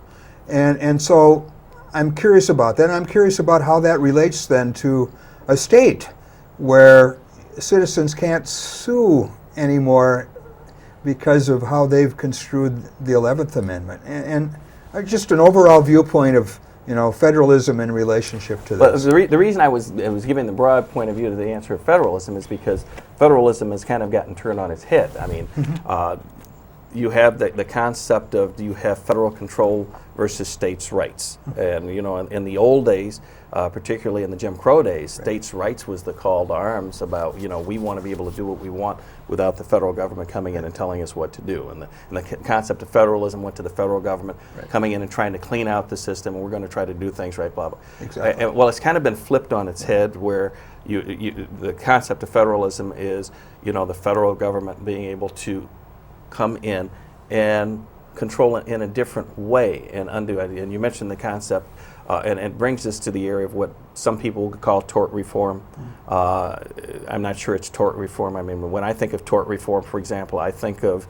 and so I'm curious about that. And I'm curious about how that relates then to a state where citizens can't sue anymore because of how they've construed the 11th Amendment, and just an overall viewpoint of, you know, federalism in relationship to this. But the reason I was giving the broad point of view to the answer of federalism is because federalism has kind of gotten turned on its head. I mean, you have the concept of, do you have federal control versus states' rights? And, you know, in the old days, particularly in the Jim Crow days, states' rights was the call to arms about, you know, we want to be able to do what we want without the federal government coming in and telling us what to do. And the concept of federalism went to the federal government coming in and trying to clean out the system, and we're going to try to do things right, blah, blah. Exactly. Well, it's kind of been flipped on its head, where the concept of federalism is, you know, the federal government being able to come in and control it in a different way and undo it. And you mentioned the concept, and it brings us to the area of what some people would call tort reform. I'm not sure it's tort reform. I mean, when I think of tort reform, for example, I think of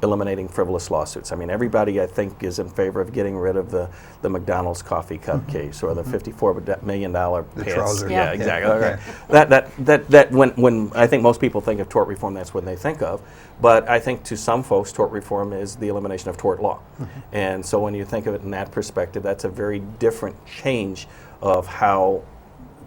eliminating frivolous lawsuits. I mean, everybody, I think, is in favor of getting rid of the McDonald's coffee cup case, or the $54 million pants. Trouser. Yeah, exactly. Okay. That when I think most people think of tort reform, that's what they think of. But I think to some folks, tort reform is the elimination of tort law. And so when you think of it in that perspective, that's a very different change of how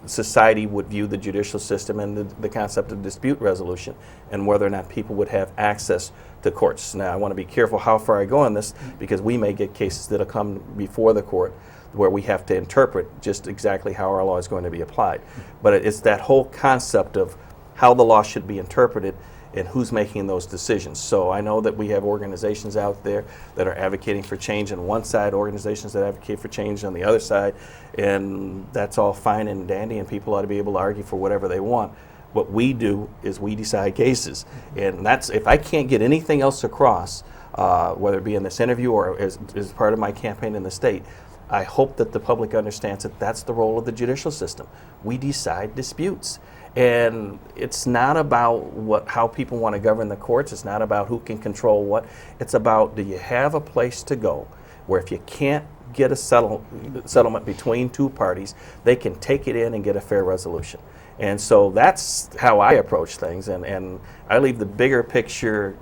society would view the judicial system and the concept of dispute resolution, and whether or not people would have access to courts. Now, I want to be careful how far I go on this, because we may get cases that'll come before the court where we have to interpret just exactly how our law is going to be applied. But it's that whole concept of how the law should be interpreted and who's making those decisions. So I know that we have organizations out there that are advocating for change on one side, organizations that advocate for change on the other side, and that's all fine and dandy, and people ought to be able to argue for whatever they want. What we do is we decide cases, and that's, if I can't get anything else across, whether it be in this interview or as part of my campaign in the state, I hope that the public understands that that's the role of the judicial system. We decide disputes. And it's not about how people want to govern the courts. It's not about who can control what. It's about, do you have a place to go where if you can't get a settlement between two parties, they can take it in and get a fair resolution. And so that's how I approach things. And I leave the bigger picture,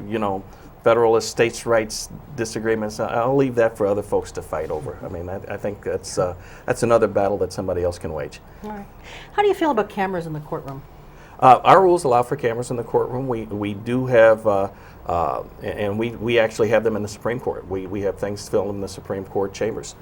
federalist states' rights disagreements, I'll leave that for other folks to fight over. I mean, I think that's another battle that somebody else can wage. All right. How do you feel about cameras in the courtroom? Our rules allow for cameras in the courtroom. We do have, and we actually have them in the Supreme Court. We have things filmed in the Supreme Court chambers,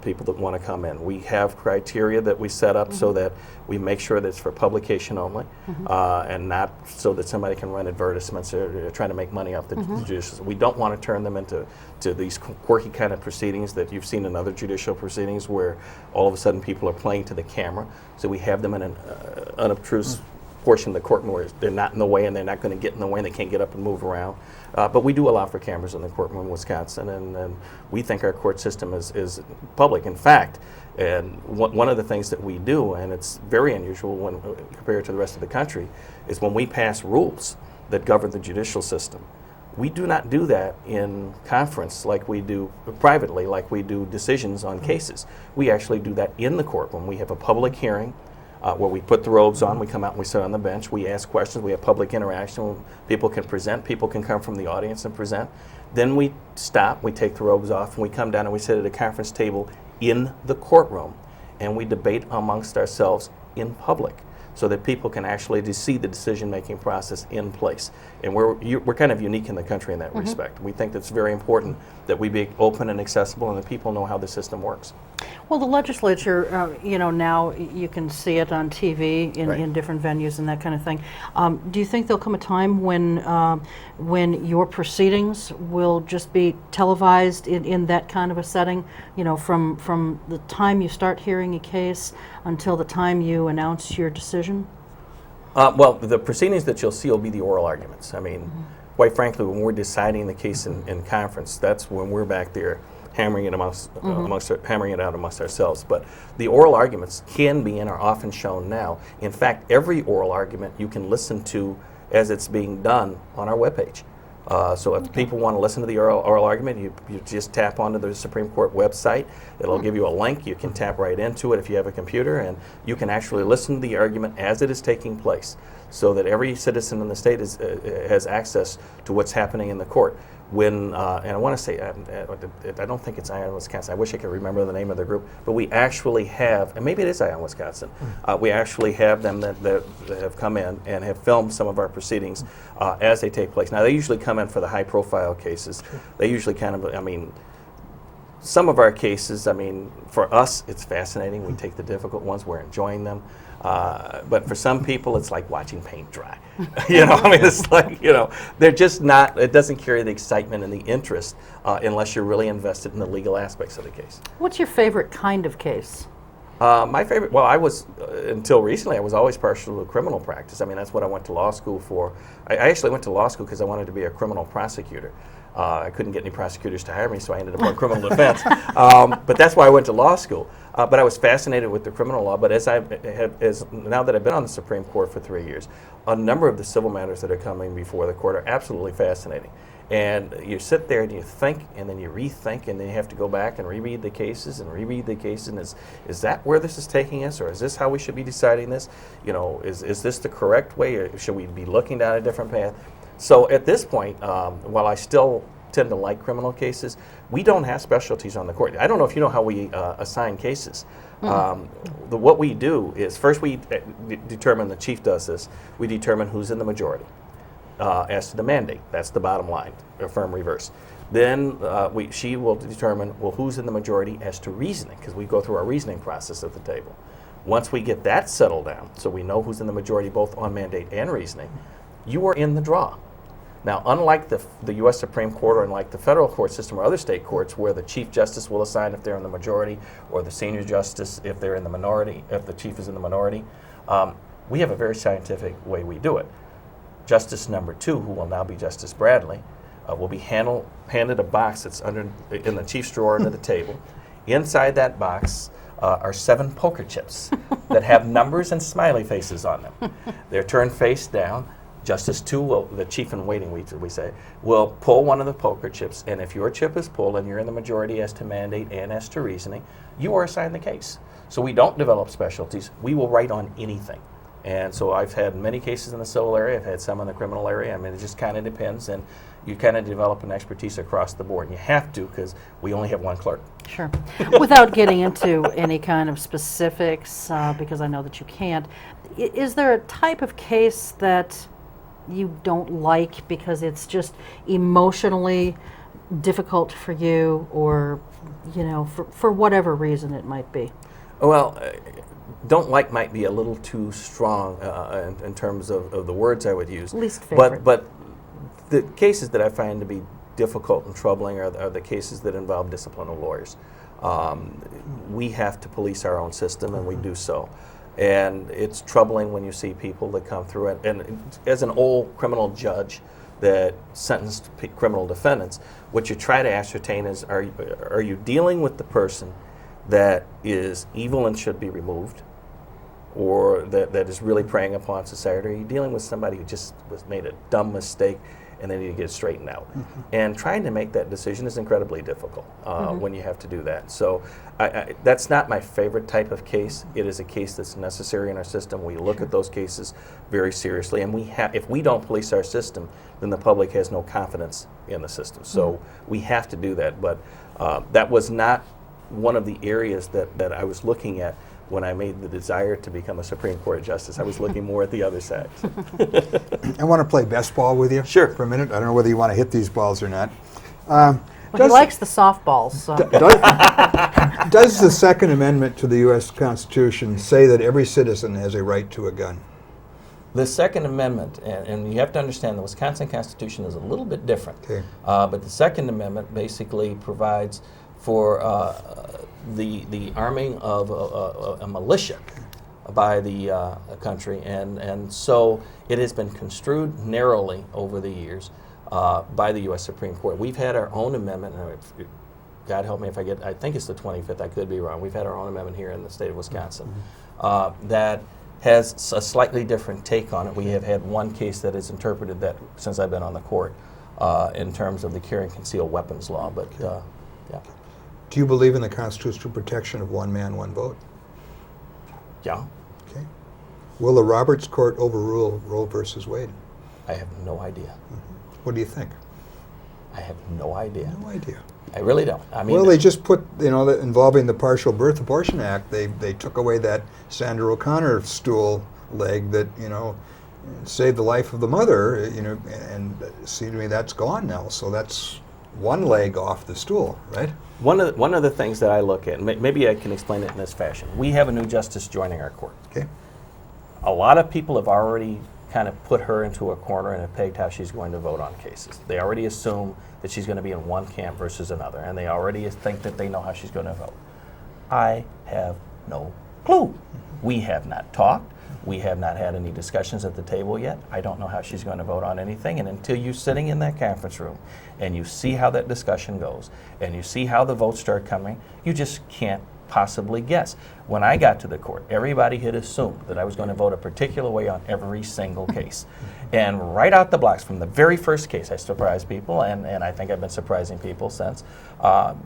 people that want to come in. We have criteria that we set up so that we make sure that it's for publication only, and not so that somebody can run advertisements or try to make money off the judicial. We don't want to turn them into these quirky kind of proceedings that you've seen in other judicial proceedings where all of a sudden people are playing to the camera. So we have them in an unobtrusive portion of the courtroom where they're not in the way and they're not going to get in the way and they can't get up and move around. But we do allow for cameras in the courtroom in Wisconsin, and we think our court system is public. In fact, and one of the things that we do, and it's very unusual when compared to the rest of the country, is when we pass rules that govern the judicial system. We do not do that in conference like we do privately, like we do decisions on cases. We actually do that in the courtroom. We have a public hearing where we put the robes on, we come out and we sit on the bench, we ask questions, we have public interaction, people can present, people can come from the audience and present. Then we stop, we take the robes off, and we come down and we sit at a conference table in the courtroom, and we debate amongst ourselves in public so that people can actually see the decision-making process in place. And we're kind of unique in the country in that respect. We think that's very important that we be open and accessible and that people know how the system works. Well, the legislature, now you can see it on TV in different venues and that kind of thing. Do you think there'll come a time when your proceedings will just be televised in that kind of a setting? From the time you start hearing a case until the time you announce your decision? Well, the proceedings that you'll see will be the oral arguments. I mean, quite frankly, when we're deciding the case in conference, that's when we're back there hammering it hammering it out amongst ourselves. But the oral arguments can be and are often shown now. In fact, every oral argument you can listen to as it's being done on our webpage. So if people want to listen to the oral argument, you just tap onto the Supreme Court website. It'll give you a link. You can tap right into it if you have a computer, and you can actually listen to the argument as it is taking place, so that every citizen in the state has access to what's happening in the court. And I want to say, I don't think it's Ion, Wisconsin. I wish I could remember the name of the group, but we actually have, and maybe it is Ion, Wisconsin, we actually have them that have come in and have filmed some of our proceedings as they take place. Now, they usually come in for the high-profile cases. They usually some of our cases, for us, it's fascinating. We take the difficult ones. We're enjoying them. But for some people, it's like watching paint dry. It's like, they're just not, it doesn't carry the excitement and the interest unless you're really invested in the legal aspects of the case. What's your favorite kind of case? My favorite, I was, until recently, I was always partial to criminal practice. That's what I went to law school for. I actually went to law school because I wanted to be a criminal prosecutor. I couldn't get any prosecutors to hire me, so I ended up on criminal defense. But that's why I went to law school. But I was fascinated with the criminal law. But now that I've been on the Supreme Court for 3 years, a number of the civil matters that are coming before the court are absolutely fascinating. And you sit there and you think, and then you rethink, and then you have to go back and reread the cases and reread the cases. And is that where this is taking us, or is this how we should be deciding this? Is this the correct way, or should we be looking down a different path? So at this point, while I still tend to like criminal cases, we don't have specialties on the court. I don't know if you know how we assign cases. What we do is first we determine, the chief does this, we determine who's in the majority as to the mandate. That's the bottom line, affirm, reverse. Then she will determine, who's in the majority as to reasoning, because we go through our reasoning process at the table. Once we get that settled down, so we know who's in the majority both on mandate and reasoning, you are in the draw. Now, unlike the U.S. Supreme Court, or unlike the federal court system or other state courts where the Chief Justice will assign if they're in the majority, or the Senior Justice if they're in the minority, if the Chief is in the minority, we have a very scientific way we do it. Justice number 2, who will now be Justice Bradley, will be handed a box that's in the chief's drawer under the table. Inside that box are 7 poker chips that have numbers and smiley faces on them. They're turned face down. Justice 2, the chief in waiting, we say, will pull one of the poker chips, and if your chip is pulled and you're in the majority as to mandate and as to reasoning, you are assigned the case. So we don't develop specialties. We will write on anything. And so I've had many cases in the civil area. I've had some in the criminal area. I mean, it just kind of depends, and you kind of develop an expertise across the board. And you have to, because we only have one clerk. Sure. Without getting into any kind of specifics, because I know that you can't, is there a type of case that you don't like because it's just emotionally difficult for you, or, you know, for whatever reason it might be? Well, don't like might be a little too strong in terms of the words I would use. Least favorite. But the cases that I find to be difficult and troubling are the cases that involve discipline of lawyers. We have to police our own system, and we do so. And it's troubling when you see people that come through it. And as an old criminal judge that sentenced criminal defendants, what you try to ascertain is, are you dealing with the person that is evil and should be removed, or that is really preying upon society? Or are you dealing with somebody who just made a dumb mistake and they need to get straightened out? Mm-hmm. And trying to make that decision is incredibly difficult when you have to do that. So that's not my favorite type of case. It is a case that's necessary in our system. We look at those cases very seriously, and if we don't police our system, then the public has no confidence in the system. So we have to do that. But that was not one of the areas that I was looking at when I made the desire to become a Supreme Court justice. I was looking more at the other side. I want to play best ball with you for a minute. I don't know whether you want to hit these balls or not. He likes the softballs. So. Does the Second Amendment to the U.S. Constitution say that every citizen has a right to a gun? The Second Amendment, and you have to understand the Wisconsin Constitution is a little bit different. Okay. But the Second Amendment basically provides for the arming of a militia by the country, and so it has been construed narrowly over the years by the U.S. Supreme Court. We've had our own amendment, and God help me if I think it's the 25th, I could be wrong. We've had our own amendment here in the state of Wisconsin that has a slightly different take on it. We have had one case that has interpreted that since I've been on the court in terms of the carry and concealed weapons law, but yeah. Do you believe in the constitutional protection of one man, one vote? Yeah. Okay. Will the Roberts Court overrule Roe versus Wade? I have no idea. Mm-hmm. What do you think? I have no idea. No idea. I really don't. I mean, well, they just put, involving the Partial Birth Abortion Act, they took away that Sandra O'Connor stool leg that, saved the life of the mother, and it seems to me that's gone now. So that's one leg off the stool, right? One of the things that I look at, maybe I can explain it in this fashion. We have a new justice joining our court. Okay. A lot of people have already kind of put her into a corner and have pegged how she's going to vote on cases. They already assume that she's going to be in one camp versus another, and they already think that they know how she's going to vote. I have no clue. We have not talked. We have not had any discussions at the table yet. I don't know how she's going to vote on anything, and until you're sitting in that conference room and you see how that discussion goes and you see how the votes start coming, you just can't possibly guess. When I got to the court, everybody had assumed that I was going to vote a particular way on every single case. And right out the blocks, from the very first case, I surprised people, and I think I've been surprising people since,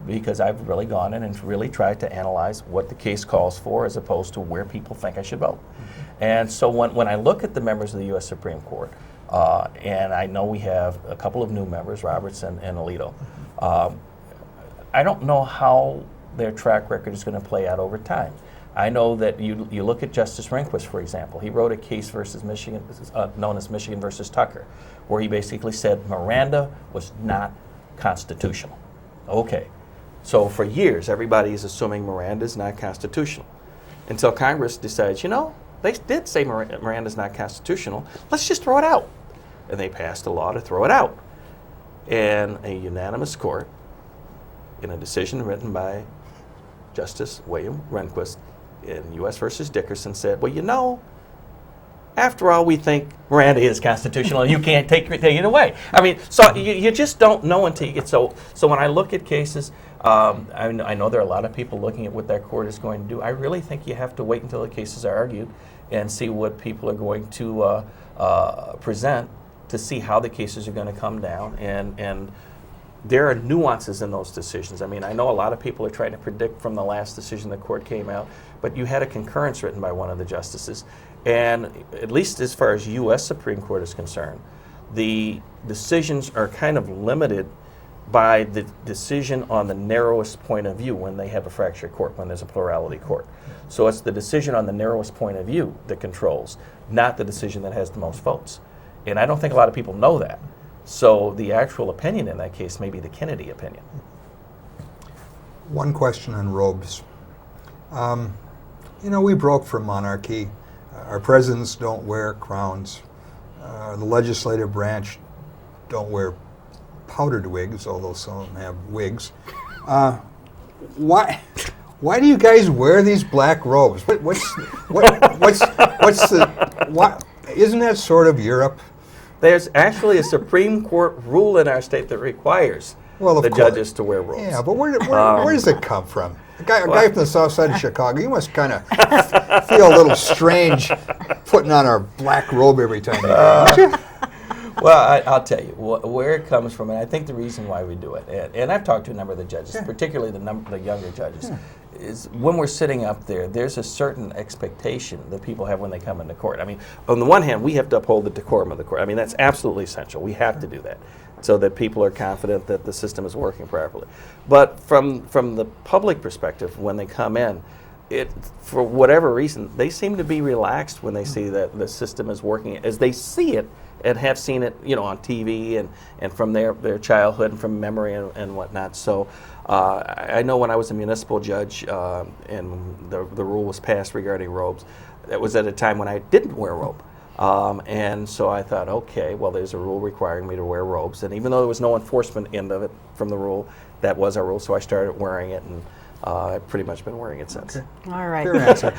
because I've really gone in and really tried to analyze what the case calls for as opposed to where people think I should vote. And so when I look at the members of the U.S. Supreme Court, and I know we have a couple of new members, Roberts and Alito, I don't know how their track record is going to play out over time. I know that you look at Justice Rehnquist, for example. He wrote a case versus Michigan, known as Michigan versus Tucker, where he basically said Miranda was not constitutional. Okay, so for years everybody is assuming Miranda is not constitutional, until Congress decides, they did say Miranda's not constitutional. Let's just throw it out, and they passed a law to throw it out. And a unanimous court, in a decision written by Justice William Rehnquist in U.S. versus Dickerson, said, well, after all, we think Miranda is constitutional and you can't take it away. I mean, so you just don't know until you get so when I look at cases, I know there are a lot of people looking at what that court is going to do. I really think you have to wait until the cases are argued and see what people are going to present to see how the cases are going to come down. And there are nuances in those decisions. I mean, I know a lot of people are trying to predict from the last decision the court came out, but you had a concurrence written by one of the justices. And at least as far as U.S. Supreme Court is concerned, the decisions are kind of limited by the decision on the narrowest point of view when they have a fractured court, when there's a plurality court. So it's the decision on the narrowest point of view that controls, not the decision that has the most votes. And I don't think a lot of people know that. So the actual opinion in that case may be the Kennedy opinion. One question on robes. We broke from monarchy. Our presidents don't wear crowns. The legislative branch don't wear powdered wigs, although some of them have wigs. Why do you guys wear these black robes? Isn't that sort of Europe? There's actually a Supreme Court rule in our state that requires the judges to wear robes. Yeah, but where does it come from? A guy from the south side of Chicago, you must kind of feel a little strange putting on our black robe every time you go, don't you? Well, I'll tell you where it comes from, and I think the reason why we do it, and I've talked to a number of the judges, particularly the younger judges, is when we're sitting up there, there's a certain expectation that people have when they come into court. I mean, on the one hand, we have to uphold the decorum of the court. I mean, that's absolutely essential. We have to do that so that people are confident that the system is working properly. But from the public perspective, when they come in, for whatever reason, they seem to be relaxed when they see that the system is working as they see it and have seen it, on TV and from their childhood and from memory and whatnot. So I know when I was a municipal judge and the rule was passed regarding robes, that was at a time when I didn't wear a robe. And so I thought, okay, well, there's a rule requiring me to wear robes. And even though there was no enforcement end of it from the rule, that was our rule. So I started wearing it, and I've pretty much been wearing it since. Okay. All right. Fair answer.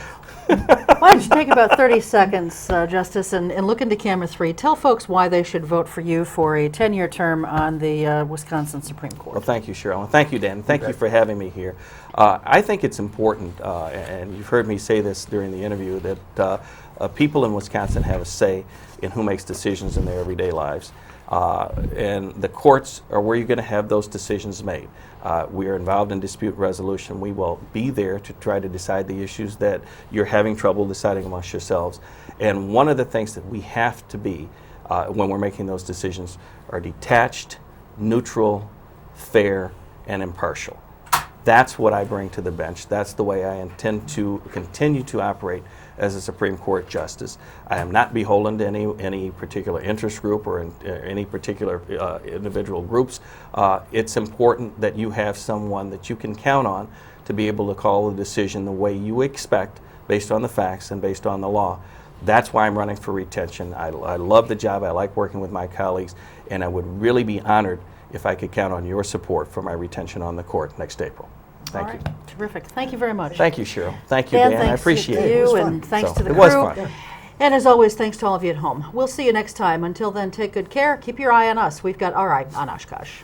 Why don't you take about 30 seconds, Justice, and look into camera 3. Tell folks why they should vote for you for a 10-year term on the Wisconsin Supreme Court. Well, thank you, Cheryl. And thank you, Dan. Thank you for having me here. I think it's important, and you've heard me say this during the interview, that people in Wisconsin have a say in who makes decisions in their everyday lives. And the courts are where you're going to have those decisions made. We are involved in dispute resolution. We will be there to try to decide the issues that you're having trouble deciding amongst yourselves. And one of the things that we have to be when we're making those decisions are detached, neutral, fair, and impartial. That's what I bring to the bench. That's the way I intend to continue to operate as a Supreme Court justice. I am not beholden to any particular interest group or any particular individual groups. It's important that you have someone that you can count on to be able to call a decision the way you expect, based on the facts and based on the law. That's why I'm running for retention. I love the job. I like working with my colleagues, and I would really be honored if I could count on your support for my retention on the court next April. Thank you. Terrific. Thank you very much. Thank you, Cheryl. Thank you, Dan. I appreciate it. Thanks to you, It was and fun. thanks to the It crew. was fun. And as always, thanks to all of you at home. We'll see you next time. Until then, take good care. Keep your eye on us. We've got our eye on Oshkosh.